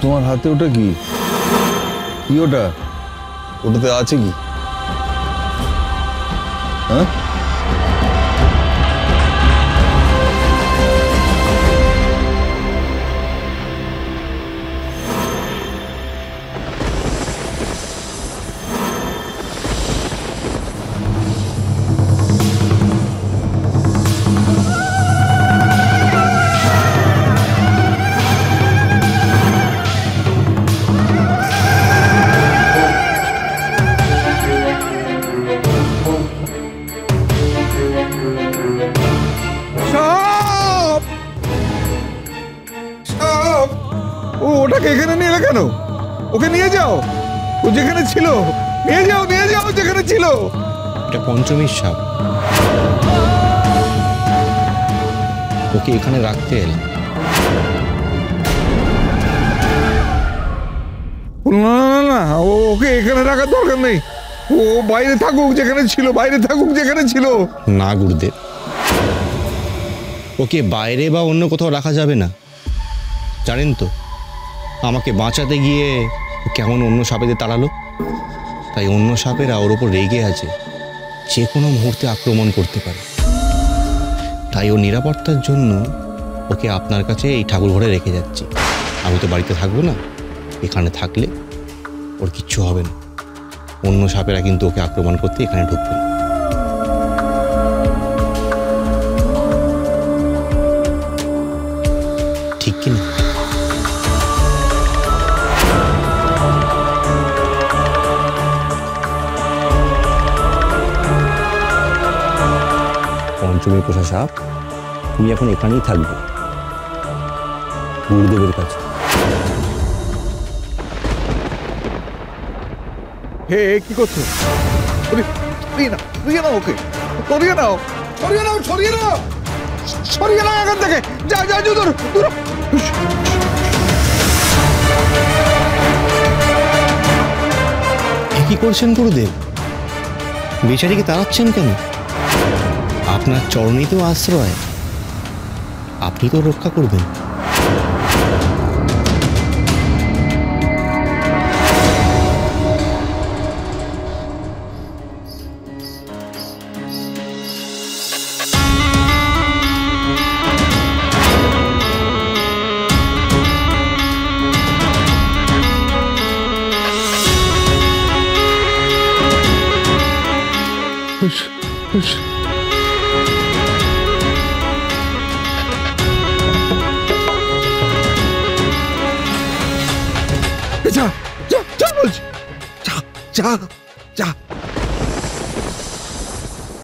তোমার হাতে ওটা কি? কি ওটা? ওটাতে আছে কি? হ্যাঁ, ওটাকে এখানে নিয়ে এলে কেন? ওকে নিয়ে যাও, ও যেখানে ছিল নিয়ে যাও, নিয়ে যাও যেখানে ছিল। এটা পঞ্চমীর সাপ, ওকে এখানে রাখতে এলে। না না না, ওকে এখানে রাখার দরকার নেই। ও বাইরে থাকুক যেখানে ছিল, বাইরে থাকুক যেখানে ছিল। না গুরুদেব, ওকে বাইরে বা অন্য কোথাও রাখা যাবে না। জানেন তো, আমাকে বাঁচাতে গিয়ে কেমন অন্য সাপেদের তাড়ালো, তাই অন্য সাপেরা ওর ওপর রেগে আছে, যে কোনো মুহূর্তে আক্রমণ করতে পারে। তাই ও নিরাপত্তার জন্য ওকে আপনার কাছে এই ঠাকুর ঘরে রেখে যাচ্ছি। আমি তো বাড়িতে থাকবো না, এখানে থাকলে ওর কিচ্ছু হবে না। অন্য সাপেরা কিন্তু ওকে আক্রমণ করতে এখানে ঢুকবে না। ঠিক কিনা? পঞ্চমী পোষা সাপ, তুমি এখন এখানেই থাকবে গুরুদেবের কাছে। হে কি করছো? সরিয়ে নাও ওকে, সরিয়ে নাও, সরিয়ে নাও, সরিয়ে নাও, সরিয়ে নাও এখান থেকে। যা যা দূর দূর। কি করছেন গুরুদেব? বেচারিকে তাড়াচ্ছেন কেন? আপনার চরণেই তো আশ্রয়, আপনি তো রক্ষা করবেন। যা যা যা বলছি, যা যা যা।